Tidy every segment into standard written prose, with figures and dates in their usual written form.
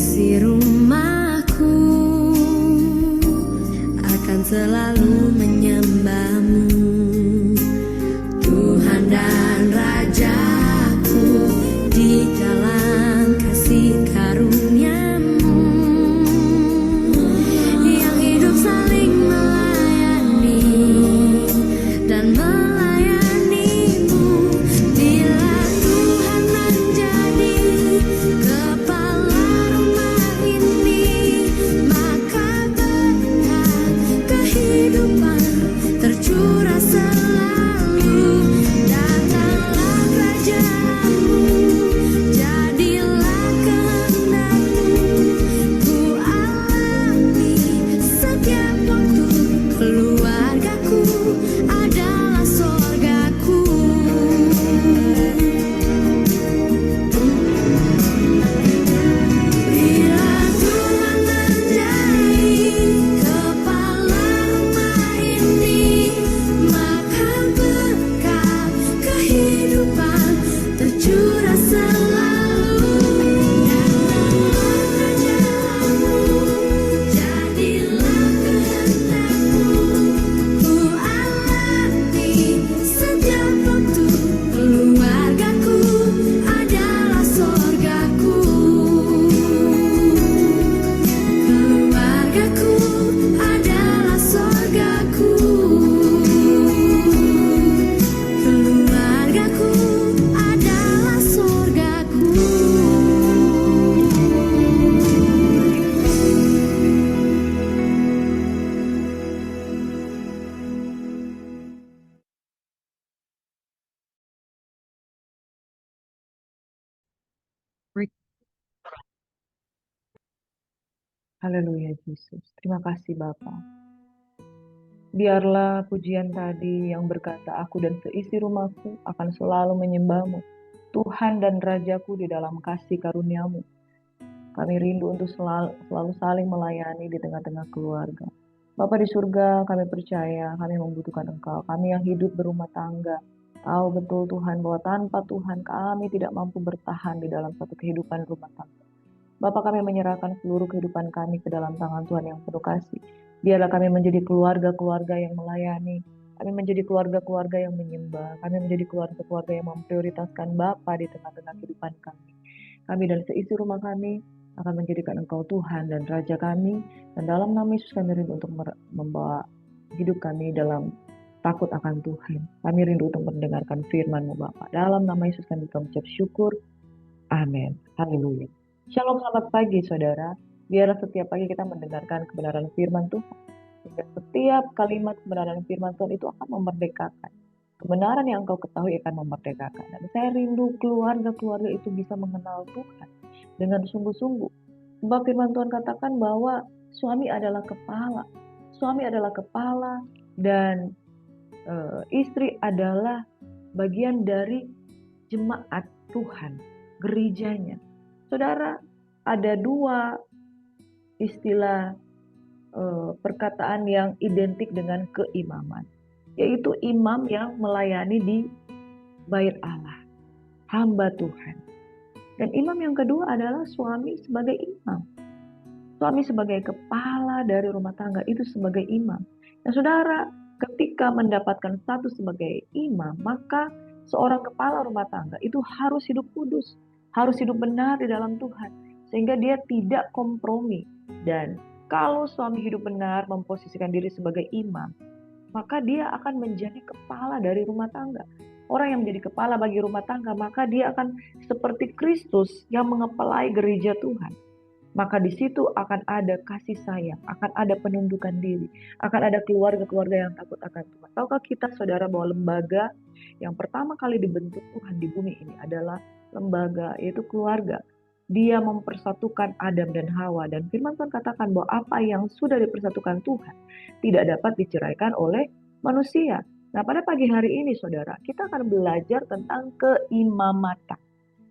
isi rumahku akan selalu menyembahmu, Tuhan dan Rajaku, di dalam kasih karunia-Mu yang hidup saling melayani dan melayani-Mu. Bila Tuhan menjadi kepala rumah ini, maka berkat kehidupan tercurah selalu. Datanglah kerajaan-Mu, jadilah kehendak-Mu, ku alami setiap waktu. Keluargaku adalah sorgaku. Bila Tuhan menjadi kepala rumah ini, maka berkat kehidupan tercurah selalu. Datanglah kerajaan-Mu, jadilah kehendak-Mu, ku alami setiap waktu. Keluargaku adalah sorgaku. Keluargaku adalah sorgaku. Keluargaku adalah sorgaku. Haleluya Yesus. Terima kasih Bapa. Biarlah pujian tadi yang berkata, aku dan seisi rumahku akan selalu menyembah-Mu, Tuhan dan Rajaku, di dalam kasih karunia-Mu. Kami rindu untuk selalu saling melayani di tengah-tengah keluarga. Bapa di surga, kami percaya kami membutuhkan Engkau. Kami yang hidup berumah tangga tahu betul Tuhan bahwa tanpa Tuhan kami tidak mampu bertahan di dalam satu kehidupan rumah tangga. Bapa, kami menyerahkan seluruh kehidupan kami ke dalam tangan Tuhan yang penuh kasih. Biarlah kami menjadi keluarga-keluarga yang melayani. Kami menjadi keluarga-keluarga yang menyembah. Kami menjadi keluarga-keluarga yang memprioritaskan Bapa di tengah-tengah kehidupan kami. Kami dan seisi rumah kami akan menjadikan Engkau Tuhan dan Raja kami. Dan dalam nama Yesus kami rindu untuk membawa hidup kami dalam takut akan Tuhan. Kami rindu untuk mendengarkan firman-Mu Bapa. Dalam nama Yesus kami mengucap syukur. Amin. Haleluya. Shalom, selamat pagi saudara. Biarlah setiap pagi kita mendengarkan kebenaran firman Tuhan. Sehingga setiap kalimat kebenaran firman Tuhan itu akan memerdekakan. Kebenaran yang engkau ketahui akan memerdekakan. Dan saya rindu keluarga-keluarga itu bisa mengenal Tuhan dengan sungguh-sungguh. Sebab firman Tuhan katakan bahwa suami adalah kepala. Suami adalah kepala dan istri adalah bagian dari jemaat Tuhan, gerejanya. Saudara, ada dua istilah perkataan yang identik dengan keimaman, yaitu imam yang melayani di bait Allah, hamba Tuhan. Dan imam yang kedua adalah suami sebagai imam. Suami sebagai kepala dari rumah tangga itu sebagai imam. Dan saudara, ketika mendapatkan status sebagai imam, maka seorang kepala rumah tangga itu harus hidup kudus, harus hidup benar di dalam Tuhan, sehingga dia tidak kompromi. Dan kalau suami hidup benar memposisikan diri sebagai imam, maka dia akan menjadi kepala dari rumah tangga. Orang yang menjadi kepala bagi rumah tangga, maka dia akan seperti Kristus yang mengepalai gereja Tuhan. Maka di situ akan ada kasih sayang, akan ada penundukan diri, akan ada keluarga-keluarga yang takut akan Tuhan. Tahukah kita saudara bahwa lembaga yang pertama kali dibentuk Tuhan di bumi ini adalah lembaga, yaitu keluarga. Dia mempersatukan Adam dan Hawa, dan firman Tuhan katakan bahwa apa yang sudah dipersatukan Tuhan tidak dapat diceraikan oleh manusia. Nah, pada pagi hari ini saudara, kita akan belajar tentang keimamatan.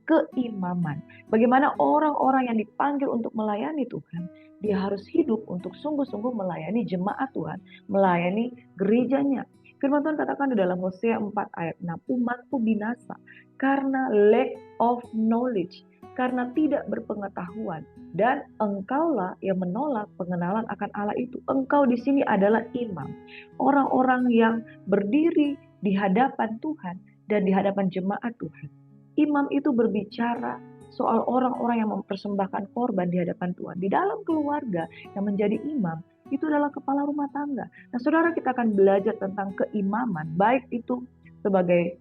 Keimaman. Bagaimana orang-orang yang dipanggil untuk melayani Tuhan, dia harus hidup untuk sungguh-sungguh melayani jemaat Tuhan, melayani gerejanya. Firman Tuhan katakan di dalam Hosea 4 ayat 6, umatku binasa karena lack of knowledge. karena tidak berpengetahuan. Dan engkaulah yang menolak pengenalan akan Allah itu. Engkau di sini adalah imam. Orang-orang yang berdiri di hadapan Tuhan dan di hadapan jemaat Tuhan. Imam itu berbicara soal orang-orang yang mempersembahkan korban di hadapan Tuhan. Di dalam keluarga yang menjadi imam, itu adalah kepala rumah tangga. Nah, saudara, kita akan belajar tentang keimaman, baik itu sebagai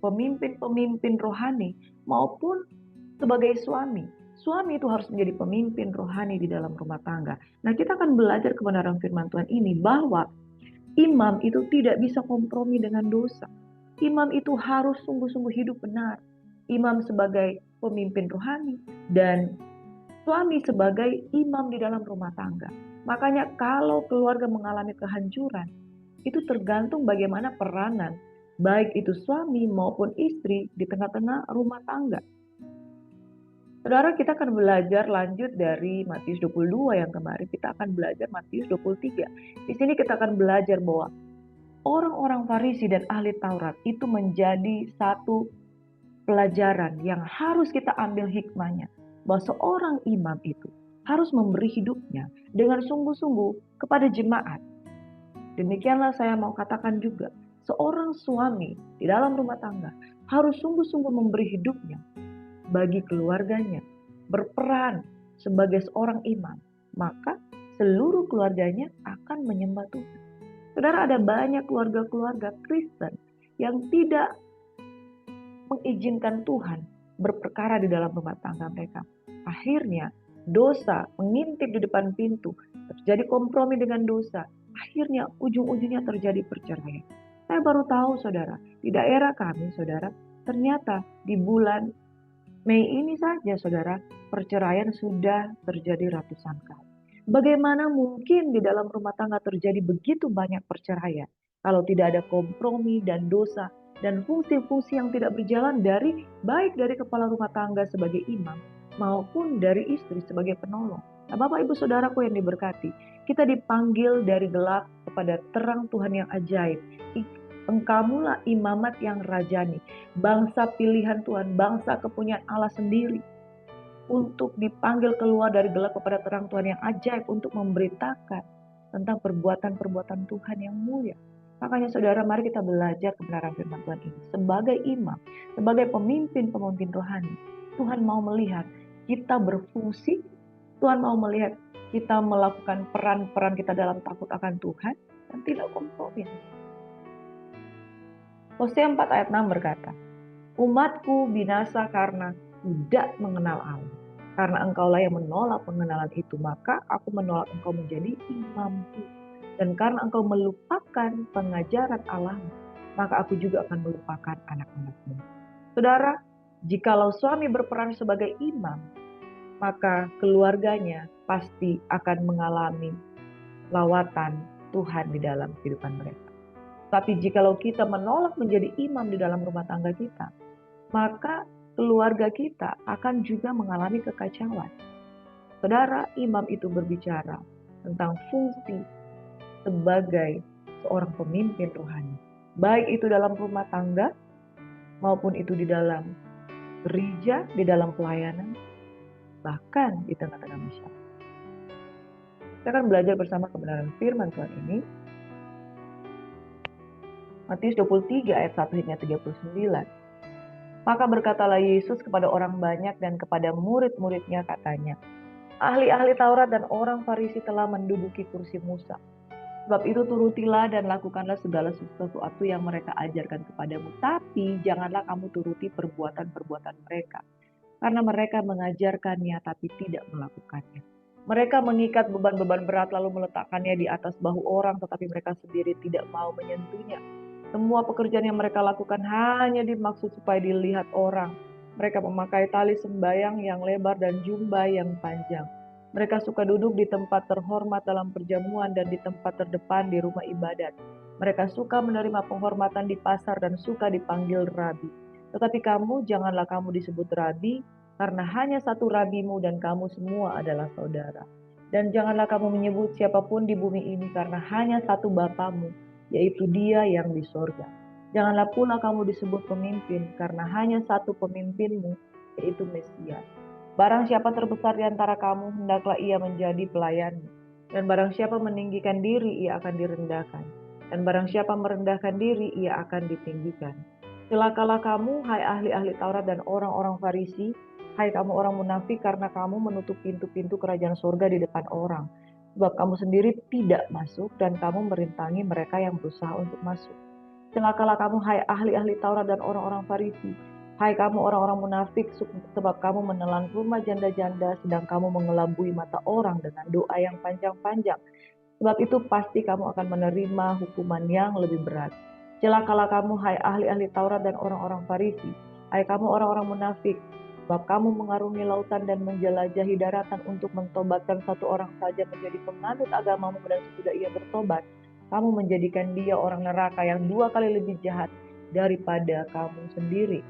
pemimpin-pemimpin rohani maupun sebagai suami. Suami itu harus menjadi pemimpin rohani di dalam rumah tangga. Nah, kita akan belajar kebenaran firman Tuhan ini bahwa imam itu tidak bisa kompromi dengan dosa. Imam itu harus sungguh-sungguh hidup benar. Imam sebagai pemimpin rohani dan suami sebagai imam di dalam rumah tangga. Makanya kalau keluarga mengalami kehancuran, itu tergantung bagaimana peranan baik itu suami maupun istri di tengah-tengah rumah tangga. Saudara, kita akan belajar lanjut dari Matius 22 yang kemarin. Kita akan belajar Matius 23. Di sini kita akan belajar bahwa orang-orang Farisi dan ahli Taurat itu menjadi satu pelajaran yang harus kita ambil hikmahnya. Bahwa seorang imam itu harus memberi hidupnya dengan sungguh-sungguh kepada jemaat. Demikianlah saya mau katakan juga, seorang suami di dalam rumah tangga harus sungguh-sungguh memberi hidupnya bagi keluarganya, berperan sebagai seorang imam, maka seluruh keluarganya akan menyembah Tuhan. Saudara, ada banyak keluarga-keluarga Kristen yang tidak mengizinkan Tuhan berperkara di dalam rumah tangga mereka. Akhirnya dosa mengintip di depan pintu, terjadi kompromi dengan dosa. Akhirnya ujung-ujungnya terjadi perceraian. Saya baru tahu, saudara, di daerah kami, saudara, ternyata di bulan Mei ini saja, saudara, perceraian sudah terjadi ratusan kali. Bagaimana mungkin di dalam rumah tangga terjadi begitu banyak perceraian kalau tidak ada kompromi dan dosa dan fungsi-fungsi yang tidak berjalan dari baik dari kepala rumah tangga sebagai imam maupun dari istri sebagai penolong. Nah, Bapak Ibu Saudaraku yang diberkati, kita dipanggil dari gelap kepada terang Tuhan yang ajaib. Engkaulah imamat yang rajani, bangsa pilihan Tuhan, bangsa kepunyaan Allah sendiri, untuk dipanggil keluar dari gelap kepada terang Tuhan yang ajaib, untuk memberitakan tentang perbuatan-perbuatan Tuhan yang mulia. Makanya saudara, mari kita belajar kebenaran firman Tuhan ini. Sebagai imam, sebagai pemimpin-pemimpin rohani, Tuhan mau melihat kita berfungsi, Tuhan mau melihat kita melakukan peran-peran kita dalam takut akan Tuhan dan tidak kompromi. Hosea 4 ayat 6 berkata, umatku binasa karena tidak mengenal Allah. Karena engkaulah yang menolak pengenalan itu, maka aku menolak engkau menjadi imamku. Dan karena engkau melupakan pengajaran Allah, maka aku juga akan melupakan anak-anakmu. Saudara, jikalau suami berperan sebagai imam, maka keluarganya pasti akan mengalami lawatan Tuhan di dalam kehidupan mereka. Tapi jikalau kita menolak menjadi imam di dalam rumah tangga kita, maka keluarga kita akan juga mengalami kekacauan. Saudara, imam itu berbicara tentang fungsi sebagai seorang pemimpin rohani. Baik itu dalam rumah tangga, maupun itu di dalam gereja, di dalam pelayanan, bahkan di tengah-tengah masyarakat. Kita akan belajar bersama kebenaran firman Tuhan ini. Matius 23 ayat 1 hingga 39. Maka berkatalah Yesus kepada orang banyak dan kepada murid-muridnya, katanya, ahli-ahli Taurat dan orang Farisi telah menduduki kursi Musa. Sebab itu turutilah dan lakukanlah segala sesuatu yang mereka ajarkan kepadamu. Tapi janganlah kamu turuti perbuatan-perbuatan mereka. Karena mereka mengajarkannya tapi tidak melakukannya. Mereka mengikat beban-beban berat lalu meletakkannya di atas bahu orang, tetapi mereka sendiri tidak mau menyentuhnya. Semua pekerjaan yang mereka lakukan hanya dimaksud supaya dilihat orang. Mereka memakai tali sembayang yang lebar dan jubah yang panjang. Mereka suka duduk di tempat terhormat dalam perjamuan dan di tempat terdepan di rumah ibadat. Mereka suka menerima penghormatan di pasar dan suka dipanggil rabi. Tetapi kamu, janganlah kamu disebut rabi, karena hanya satu rabimu dan kamu semua adalah saudara. Dan janganlah kamu menyebut siapapun di bumi ini, karena hanya satu Bapamu, yaitu Dia yang di sorga. Janganlah pula kamu disebut pemimpin, karena hanya satu pemimpinmu, yaitu Mesias. Barang siapa terbesar di antara kamu, hendaklah ia menjadi pelayanmu. Dan barang siapa meninggikan diri, ia akan direndahkan. Dan barang siapa merendahkan diri, ia akan ditinggikan. Celakalah kamu, hai ahli-ahli Taurat dan orang-orang Farisi, hai kamu orang munafik, karena kamu menutup pintu-pintu kerajaan surga di depan orang. Sebab kamu sendiri tidak masuk, dan kamu merintangi mereka yang berusaha untuk masuk. Celakalah kamu, hai ahli-ahli Taurat dan orang-orang Farisi, hai kamu orang-orang munafik, sebab kamu menelan rumah janda-janda, sedang kamu mengelabui mata orang dengan doa yang panjang-panjang. Sebab itu pasti kamu akan menerima hukuman yang lebih berat. Celakalah kamu, hai ahli-ahli Taurat dan orang-orang Farisi, hai kamu orang-orang munafik, sebab kamu mengarungi lautan dan menjelajahi daratan untuk mentobatkan satu orang saja menjadi penganut agamamu, dan sesudah ia bertobat, kamu menjadikan dia orang neraka yang 2 kali lebih jahat daripada kamu sendiri.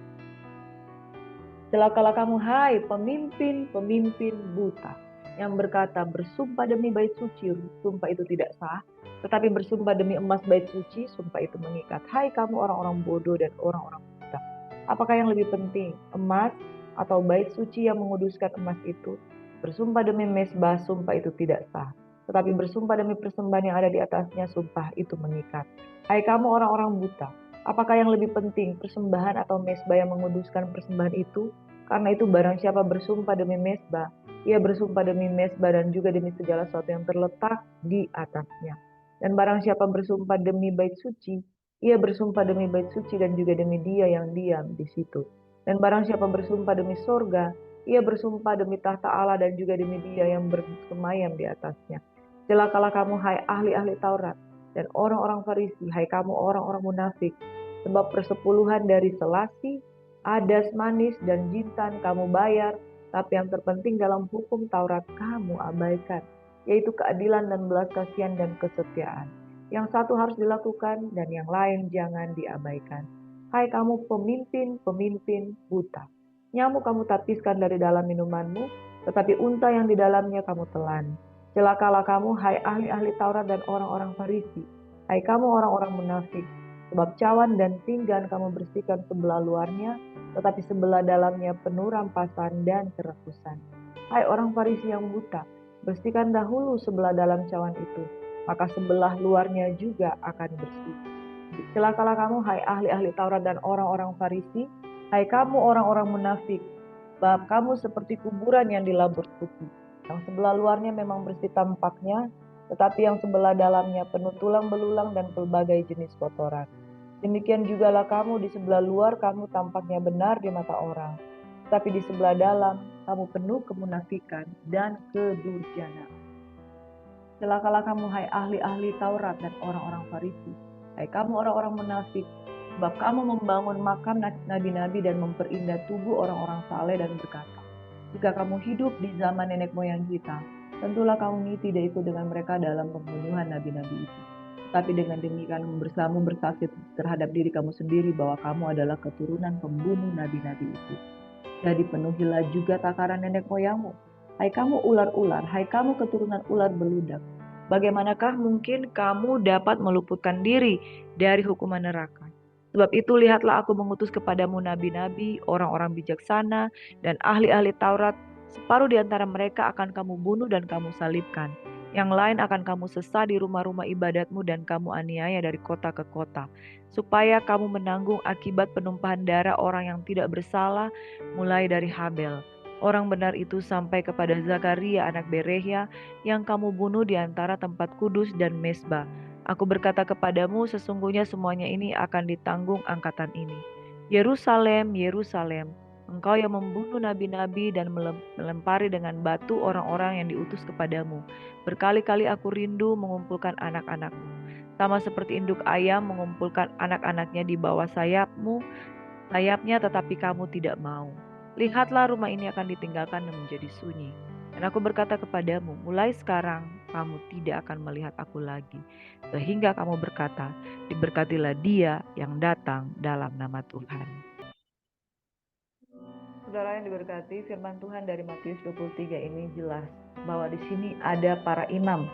Celakalah kamu, hai pemimpin-pemimpin buta, yang berkata, bersumpah demi bait suci, sumpah itu tidak sah, tetapi bersumpah demi emas bait suci, sumpah itu mengikat. Hai kamu orang-orang bodoh dan orang-orang buta, apakah yang lebih penting, emas atau bait suci yang menguduskan emas itu? Bersumpah demi mezbah, sumpah itu tidak sah, tetapi bersumpah demi persembahan yang ada di atasnya, sumpah itu mengikat. Hai kamu orang-orang buta, apakah yang lebih penting, persembahan atau mezbah yang menguduskan persembahan itu? Karena itu barang siapa bersumpah demi mezbah, ia bersumpah demi mezbah dan juga demi segala sesuatu yang terletak di atasnya. Dan barang siapa bersumpah demi bait suci, ia bersumpah demi bait suci dan juga demi dia yang diam di situ. Dan barang siapa bersumpah demi sorga, ia bersumpah demi tahta Allah dan juga demi dia yang bersemayam di atasnya. Celakalah kamu, hai ahli-ahli Taurat dan orang-orang Farisi, hai kamu orang-orang munafik, sebab persepuluhan dari selasi, adas manis, dan jintan kamu bayar, tapi yang terpenting dalam hukum Taurat kamu abaikan, yaitu keadilan dan belas kasihan dan kesetiaan. Yang satu harus dilakukan dan yang lain jangan diabaikan. Hai kamu pemimpin-pemimpin buta, nyamuk kamu tapiskan dari dalam minumanmu, tetapi unta yang di dalamnya kamu telan. Celakalah kamu, hai ahli-ahli Taurat dan orang-orang Farisi, hai kamu orang-orang munafik, sebab cawan dan pinggan kamu bersihkan sebelah luarnya, tetapi sebelah dalamnya penuh rampasan dan kerekusan. Hai orang Farisi yang buta, bersihkan dahulu sebelah dalam cawan itu, maka sebelah luarnya juga akan bersih. Celakalah kamu, hai ahli-ahli Taurat dan orang-orang Farisi, hai kamu orang-orang munafik, sebab kamu seperti kuburan yang dilabur putih, yang sebelah luarnya memang bersih tampaknya, tetapi yang sebelah dalamnya penuh tulang belulang dan pelbagai jenis kotoran. Demikian jugalah kamu, di sebelah luar kamu tampaknya benar di mata orang, tapi di sebelah dalam kamu penuh kemunafikan dan kedurjanaan. Celakalah kamu, hai ahli-ahli Taurat dan orang-orang Farisi, hai kamu orang-orang munafik, sebab kamu membangun makam nabi-nabi dan memperindah tubuh orang-orang saleh dan berkata, jika kamu hidup di zaman nenek moyang kita, tentulah kamu tidak ikut dengan mereka dalam pembunuhan nabi-nabi itu. Tapi dengan demikian bersama bersaksi terhadap diri kamu sendiri bahwa kamu adalah keturunan pembunuh nabi-nabi itu. Jadi penuhilah juga takaran nenek moyangmu. Hai kamu ular-ular, hai kamu keturunan ular beludak. Bagaimanakah mungkin kamu dapat meluputkan diri dari hukuman neraka? Sebab itu lihatlah aku mengutus kepadamu nabi-nabi, orang-orang bijaksana, dan ahli-ahli Taurat. Separuh di antara mereka akan kamu bunuh dan kamu salibkan. Yang lain akan kamu sesah di rumah-rumah ibadatmu dan kamu aniaya dari kota ke kota, supaya kamu menanggung akibat penumpahan darah orang yang tidak bersalah, mulai dari Habel, orang benar itu, sampai kepada Zakaria anak Berehya, yang kamu bunuh di antara tempat kudus dan mezbah. Aku berkata kepadamu, sesungguhnya semuanya ini akan ditanggung angkatan ini. Yerusalem, Yerusalem, engkau yang membunuh nabi-nabi dan melempari dengan batu orang-orang yang diutus kepadamu. Berkali-kali aku rindu mengumpulkan anak-anakmu, sama seperti induk ayam mengumpulkan anak-anaknya di bawah sayapnya, tetapi kamu tidak mau. Lihatlah, rumah ini akan ditinggalkan dan menjadi sunyi. Dan aku berkata kepadamu, mulai sekarang kamu tidak akan melihat aku lagi, sehingga kamu berkata, diberkatilah dia yang datang dalam nama Tuhan. Saudara yang diberkati, firman Tuhan dari Matius 23 ini jelas bahwa di sini ada para imam,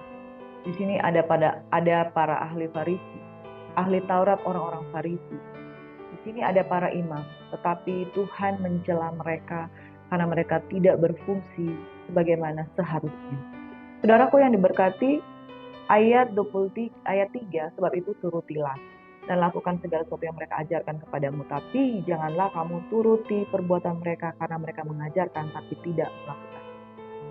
di sini ada para ahli Farisi, ahli Taurat, orang-orang Farisi. Di sini ada para imam, tetapi Tuhan mencela mereka karena mereka tidak berfungsi sebagaimana seharusnya. Saudaraku yang diberkati, ayat 3, sebab itu turutilah dan lakukan segala sesuatu yang mereka ajarkan kepadamu, tapi janganlah kamu turuti perbuatan mereka karena mereka mengajarkan tapi tidak melakukan.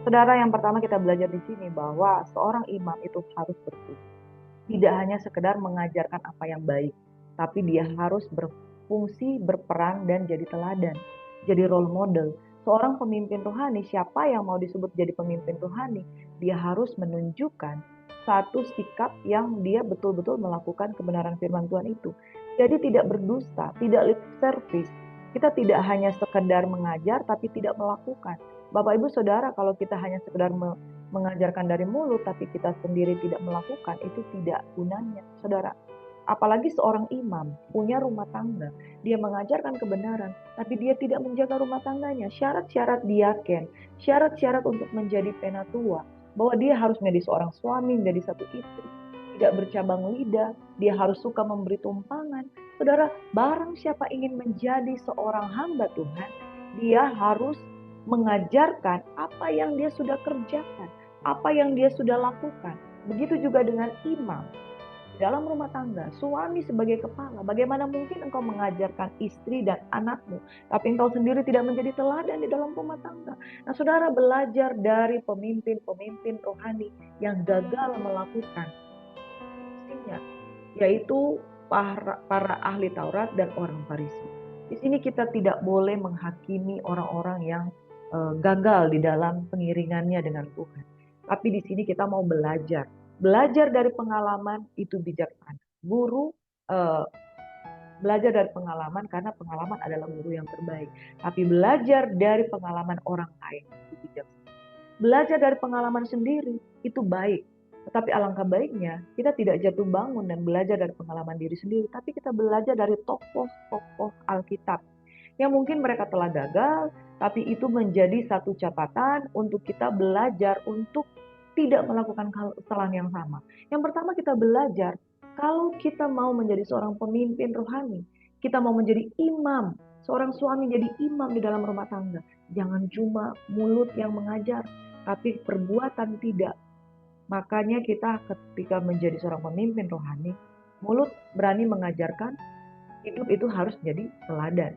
Saudara, yang pertama kita belajar di sini bahwa seorang imam itu harus berfungsi. Tidak hanya sekedar mengajarkan apa yang baik, tapi dia harus berfungsi, berperan, dan jadi teladan, jadi role model. Seorang pemimpin rohani, siapa yang mau disebut jadi pemimpin rohani, dia harus menunjukkan satu sikap yang dia betul-betul melakukan kebenaran firman Tuhan itu. Jadi tidak berdusta, tidak lip service. Kita tidak hanya sekedar mengajar, tapi tidak melakukan. Bapak Ibu Saudara, kalau kita hanya sekedar mengajarkan dari mulut tapi kita sendiri tidak melakukan, itu tidak gunanya, saudara. Apalagi seorang imam punya rumah tangga, dia mengajarkan kebenaran tapi dia tidak menjaga rumah tangganya. Syarat-syarat diaken, syarat-syarat untuk menjadi penatua, bahwa dia harus menjadi seorang suami, menjadi satu istri, tidak bercabang lidah, dia harus suka memberi tumpangan. Saudara, barang siapa ingin menjadi seorang hamba Tuhan, dia harus mengajarkan apa yang dia sudah kerjakan, apa yang dia sudah lakukan. Begitu juga dengan imam dalam rumah tangga, suami sebagai kepala. Bagaimana mungkin engkau mengajarkan istri dan anakmu, tapi engkau sendiri tidak menjadi teladan di dalam rumah tangga? Nah, saudara, belajar dari pemimpin-pemimpin rohani yang gagal melakukan fungsinya, yaitu para ahli Taurat dan orang Farisi. Di sini kita tidak boleh menghakimi orang-orang yang gagal di dalam pengiringannya dengan Tuhan. Tapi di sini kita mau belajar dari pengalaman itu bijaksana. Guru belajar dari pengalaman karena pengalaman adalah guru yang terbaik. Tapi belajar dari pengalaman orang lain itu bijaksana. Belajar dari pengalaman sendiri itu baik. Tetapi alangkah baiknya kita tidak jatuh bangun dan belajar dari pengalaman diri sendiri, tapi kita belajar dari tokoh-tokoh Alkitab yang mungkin mereka telah gagal, tapi itu menjadi satu catatan untuk kita belajar untuk tidak melakukan kesalahan yang sama. Yang pertama kita belajar, kalau kita mau menjadi seorang pemimpin rohani, kita mau menjadi imam, seorang suami jadi imam di dalam rumah tangga, jangan cuma mulut yang mengajar, tapi perbuatan tidak. Makanya kita ketika menjadi seorang pemimpin rohani, mulut berani mengajarkan, hidup itu harus jadi teladan.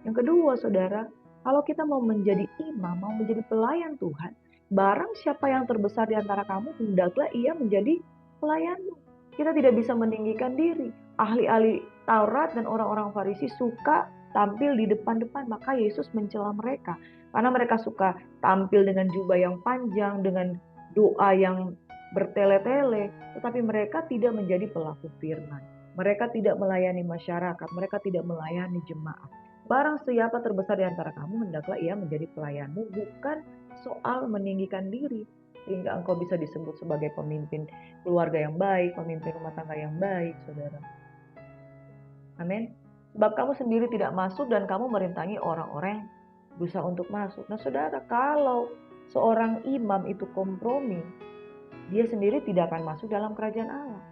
Yang kedua, saudara, kalau kita mau menjadi imam, mau menjadi pelayan Tuhan, barang siapa yang terbesar di antara kamu, hendaklah ia menjadi pelayanmu. Kita tidak bisa meninggikan diri. Ahli-ahli Taurat dan orang-orang Farisi suka tampil di depan-depan, maka Yesus mencela mereka. Karena mereka suka tampil dengan jubah yang panjang, dengan doa yang bertele-tele, tetapi mereka tidak menjadi pelaku firman. Mereka tidak melayani masyarakat, mereka tidak melayani jemaat. Barang siapa terbesar di antara kamu, hendaklah ia menjadi pelayanmu, bukan soal meninggikan diri. Sehingga engkau bisa disebut sebagai pemimpin keluarga yang baik, pemimpin rumah tangga yang baik, saudara. Amin. Sebab kamu sendiri tidak masuk dan kamu merintangi orang-orang yang berusaha untuk masuk. Nah, saudara, kalau seorang imam itu kompromi, dia sendiri tidak akan masuk dalam kerajaan Allah.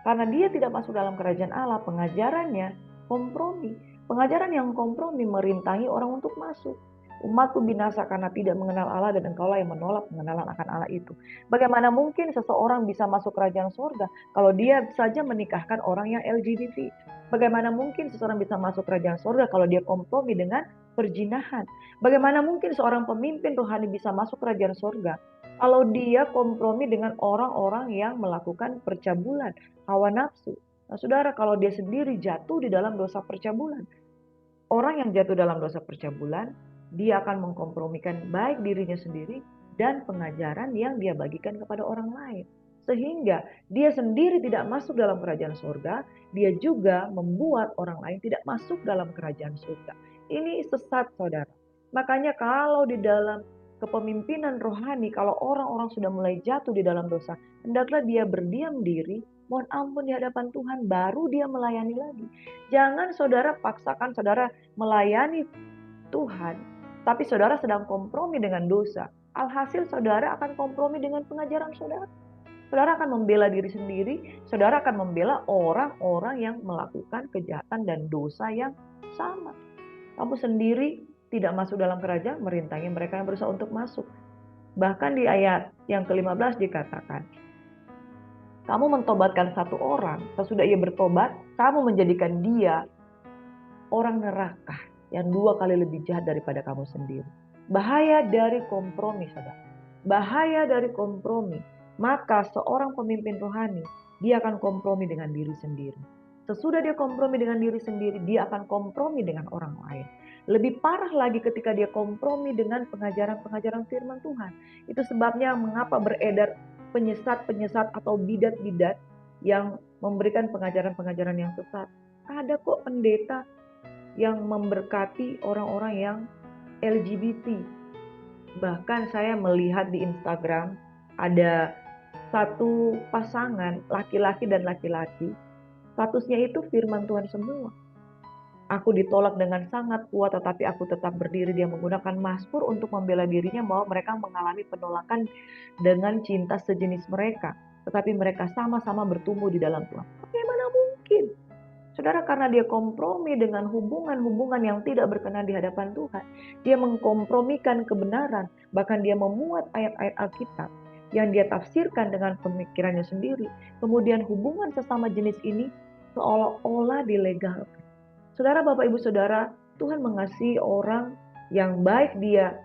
Karena dia tidak masuk dalam kerajaan Allah, pengajarannya kompromi. Pengajaran yang kompromi merintangi orang untuk masuk. Umatku binasa karena tidak mengenal Allah dan engkaulah yang menolak pengenalan akan Allah itu. Bagaimana mungkin seseorang bisa masuk kerajaan surga kalau dia saja menikahkan orang yang LGBT? Bagaimana mungkin seseorang bisa masuk kerajaan surga kalau dia kompromi dengan perzinahan? Bagaimana mungkin seorang pemimpin rohani bisa masuk kerajaan surga kalau dia kompromi dengan orang-orang yang melakukan percabulan, hawa nafsu? Nah, saudara, kalau dia sendiri jatuh di dalam dosa percabulan, orang yang jatuh dalam dosa percabulan, dia akan mengkompromikan baik dirinya sendiri dan pengajaran yang dia bagikan kepada orang lain. Sehingga dia sendiri tidak masuk dalam kerajaan surga, dia juga membuat orang lain tidak masuk dalam kerajaan surga. Ini sesat, saudara. Makanya kalau di dalam kepemimpinan rohani, kalau orang-orang sudah mulai jatuh di dalam dosa, hendaklah dia berdiam diri, mohon ampun di hadapan Tuhan, baru dia melayani lagi. Jangan saudara paksakan saudara melayani Tuhan, tapi saudara sedang kompromi dengan dosa. Alhasil saudara akan kompromi dengan pengajaran saudara. Saudara akan membela diri sendiri, saudara akan membela orang-orang yang melakukan kejahatan dan dosa yang sama. Kamu sendiri tidak masuk dalam kerajaan, merintangi mereka yang berusaha untuk masuk. Bahkan di ayat yang ke-15 dikatakan, kamu mentobatkan satu orang, sesudah ia bertobat, kamu menjadikan dia orang neraka yang 2 kali lebih jahat daripada kamu sendiri. Bahaya dari kompromi, saudara. Bahaya dari kompromi. Maka seorang pemimpin rohani, dia akan kompromi dengan diri sendiri. Sesudah dia kompromi dengan diri sendiri, dia akan kompromi dengan orang lain. Lebih parah lagi ketika dia kompromi dengan pengajaran-pengajaran firman Tuhan. Itu sebabnya mengapa beredar penyesat-penyesat atau bidat-bidat yang memberikan pengajaran-pengajaran yang sesat. Ada kok pendeta yang memberkati orang-orang yang LGBT. Bahkan saya melihat di Instagram ada satu pasangan laki-laki dan laki-laki, statusnya itu firman Tuhan semua. Aku ditolak dengan sangat kuat, tetapi aku tetap berdiri. Dia menggunakan Mazmur untuk membela dirinya bahwa mereka mengalami penolakan dengan cinta sejenis mereka. Tetapi mereka sama-sama bertumbuh di dalam Tuhan. Bagaimana mungkin? Saudara, karena dia kompromi dengan hubungan-hubungan yang tidak berkenan di hadapan Tuhan. Dia mengkompromikan kebenaran. Bahkan dia memuat ayat-ayat Alkitab yang dia tafsirkan dengan pemikirannya sendiri. Kemudian hubungan sesama jenis ini seolah-olah dilegalkan. Saudara, Bapak, Ibu, Saudara, Tuhan mengasihi orang yang baik dia.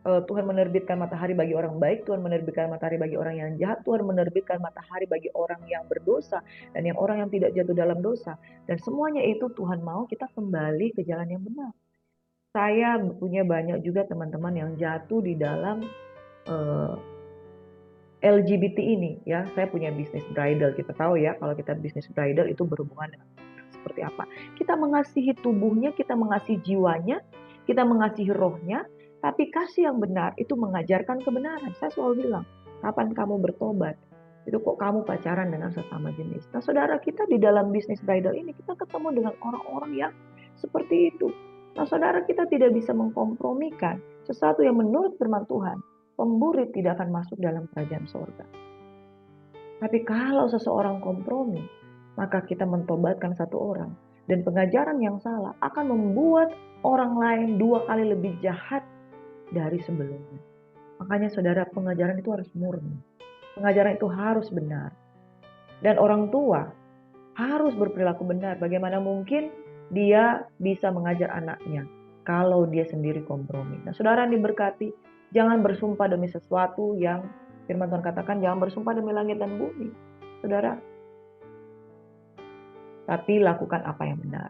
Tuhan menerbitkan matahari bagi orang baik, Tuhan menerbitkan matahari bagi orang yang jahat, Tuhan menerbitkan matahari bagi orang yang berdosa dan yang orang yang tidak jatuh dalam dosa. Dan semuanya itu Tuhan mau kita kembali ke jalan yang benar. Saya punya banyak juga teman-teman yang jatuh di dalam LGBT ini ya. Saya punya bisnis bridal, kita tahu ya kalau kita bisnis bridal itu berhubungan dengan seperti apa. Kita mengasihi tubuhnya, kita mengasihi jiwanya, kita mengasihi rohnya, tapi kasih yang benar itu mengajarkan kebenaran. Saya selalu bilang, kapan kamu bertobat? Itu kok kamu pacaran dengan sesama jenis. Nah, saudara, kita di dalam bisnis bridal ini kita ketemu dengan orang-orang yang seperti itu. Nah, saudara, kita tidak bisa mengkompromikan sesuatu yang menurut firman Tuhan. Pemburi tidak akan masuk dalam kerajaan surga. Tapi kalau seseorang kompromi, maka kita mentobatkan satu orang. Dan pengajaran yang salah akan membuat orang lain 2 kali lebih jahat dari sebelumnya. Makanya saudara, pengajaran itu harus murni. Pengajaran itu harus benar. Dan orang tua harus berperilaku benar. Bagaimana mungkin dia bisa mengajar anaknya kalau dia sendiri kompromi. Nah, saudara yang diberkati, jangan bersumpah demi sesuatu yang firman Tuhan katakan, jangan bersumpah demi langit dan bumi. Saudara, tapi lakukan apa yang benar.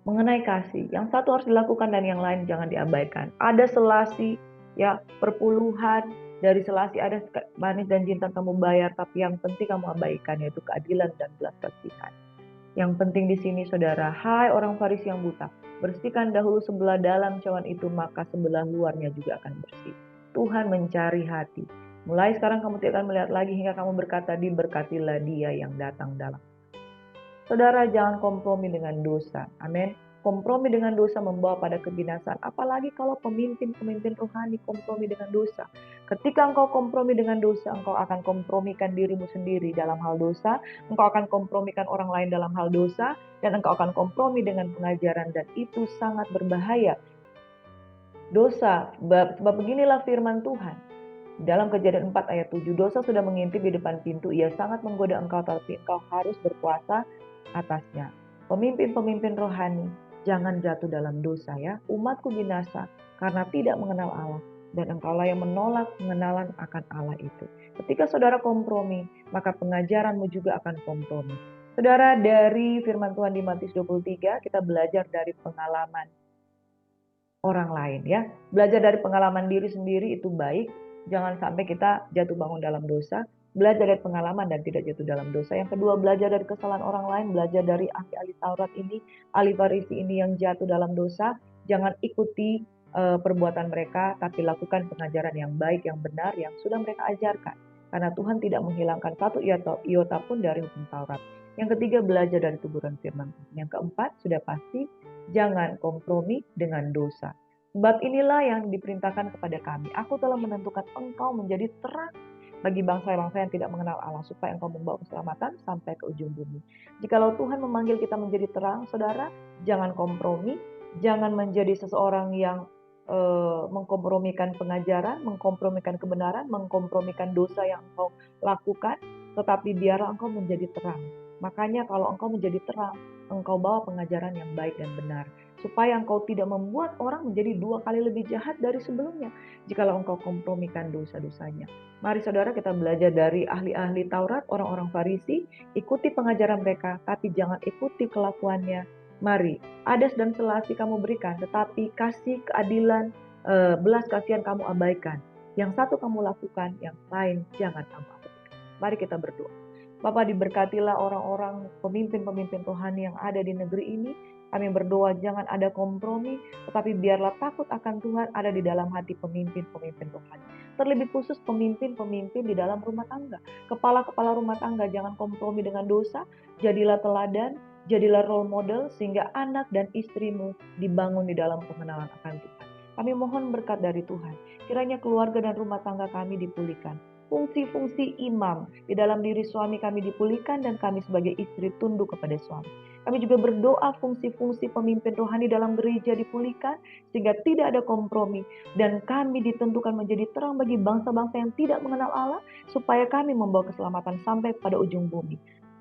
Mengenai kasih, yang satu harus dilakukan dan yang lain jangan diabaikan. Ada selasi, ya, perpuluhan, dari selasi ada manis dan jintan kamu bayar, tapi yang penting kamu abaikan, yaitu keadilan dan belas kasihan. Yang penting di sini saudara, hai orang Farisi yang buta, bersihkan dahulu sebelah dalam cawan itu, maka sebelah luarnya juga akan bersih. Tuhan mencari hati. Mulai sekarang kamu tidak akan melihat lagi hingga kamu berkata, diberkatilah dia yang datang dalam. Saudara, jangan kompromi dengan dosa. Amin. Kompromi dengan dosa membawa pada kebinasaan. Apalagi kalau pemimpin-pemimpin rohani kompromi dengan dosa. Ketika engkau kompromi dengan dosa, engkau akan kompromikan dirimu sendiri dalam hal dosa. Engkau akan kompromikan orang lain dalam hal dosa. Dan engkau akan kompromi dengan pengajaran. Dan itu sangat berbahaya. Dosa, sebab beginilah firman Tuhan. Dalam Kejadian 4 ayat 7, dosa sudah mengintip di depan pintu. Ia sangat menggoda engkau, tapi engkau harus berkuasa atasnya. Pemimpin-pemimpin rohani, jangan jatuh dalam dosa ya. Umatku binasa karena tidak mengenal Allah. Dan engkaulah yang menolak pengenalan akan Allah itu. Ketika saudara kompromi, maka pengajaranmu juga akan kompromi. Saudara, dari firman Tuhan di Matius 23, kita belajar dari pengalaman orang lain ya. Belajar dari pengalaman diri sendiri itu baik. Jangan sampai kita jatuh bangun dalam dosa. Belajar dari pengalaman dan tidak jatuh dalam dosa. Yang kedua, belajar dari kesalahan orang lain. Belajar dari ahli-ahli Taurat ini, ahli Farisi ini yang jatuh dalam dosa. Jangan ikuti perbuatan mereka, tapi lakukan pengajaran yang baik, yang benar, yang sudah mereka ajarkan. Karena Tuhan tidak menghilangkan satu iota pun dari hukum Taurat. Yang ketiga, belajar dari teguran firman Tuhan. Yang keempat, sudah pasti, jangan kompromi dengan dosa. Sebab inilah yang diperintahkan kepada kami. Aku telah menentukan engkau menjadi terang bagi bangsa-bangsa yang tidak mengenal Allah, supaya engkau membawa keselamatan sampai ke ujung bumi. Jikalau Tuhan memanggil kita menjadi terang, saudara, jangan kompromi, jangan menjadi seseorang yang mengkompromikan pengajaran, mengkompromikan kebenaran, mengkompromikan dosa yang engkau lakukan, tetapi biarlah engkau menjadi terang. Makanya kalau engkau menjadi terang, engkau bawa pengajaran yang baik dan benar, supaya engkau tidak membuat orang menjadi 2 kali lebih jahat dari sebelumnya, jikalau engkau kompromikan dosa-dosanya. Mari saudara, kita belajar dari ahli-ahli Taurat, orang-orang Farisi, ikuti pengajaran mereka, tapi jangan ikuti kelakuannya. Mari, adas dan selasi kamu berikan, tetapi kasih, keadilan, belas kasihan kamu abaikan. Yang satu kamu lakukan, yang lain jangan kamu abaikan. Mari kita berdoa. Bapak, diberkatilah orang-orang pemimpin-pemimpin Tuhan yang ada di negeri ini. Kami berdoa jangan ada kompromi, tetapi biarlah takut akan Tuhan ada di dalam hati pemimpin-pemimpin Tuhan. Terlebih khusus pemimpin-pemimpin di dalam rumah tangga. Kepala-kepala rumah tangga jangan kompromi dengan dosa, jadilah teladan, jadilah role model, sehingga anak dan istrimu dibangun di dalam pengenalan akan Tuhan. Kami mohon berkat dari Tuhan. Kiranya keluarga dan rumah tangga kami dipulihkan. Fungsi-fungsi imam di dalam diri suami kami dipulihkan, dan kami sebagai istri tunduk kepada suami. Kami juga berdoa fungsi-fungsi pemimpin rohani dalam gereja dipulihkan, sehingga tidak ada kompromi, dan kami ditentukan menjadi terang bagi bangsa-bangsa yang tidak mengenal Allah, supaya kami membawa keselamatan sampai pada ujung bumi.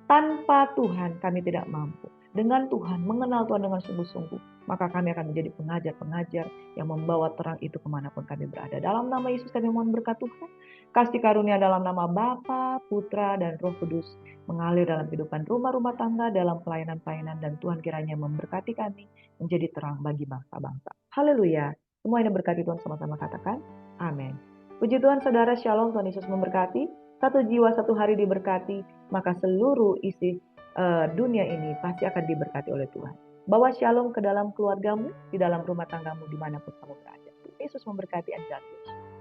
Tanpa Tuhan kami tidak mampu. Dengan Tuhan, mengenal Tuhan dengan sungguh-sungguh, maka kami akan menjadi pengajar-pengajar yang membawa terang itu kemanapun kami berada. Dalam nama Yesus kami mohon berkat Tuhan. Kasih karunia dalam nama Bapa, Putra, dan Roh Kudus mengalir dalam kehidupan rumah-rumah tangga, dalam pelayanan-pelayanan, dan Tuhan kiranya memberkati kami menjadi terang bagi bangsa-bangsa. Haleluya. Semua yang diberkati Tuhan sama-sama katakan, amin. Puji Tuhan saudara, shalom, Tuhan Yesus memberkati. Satu jiwa satu hari diberkati, maka seluruh isi dunia ini pasti akan diberkati oleh Tuhan. Bawa shalom ke dalam keluargamu, di dalam rumah tanggamu, dimanapun kamu berada. Yesus memberkati and God bless you.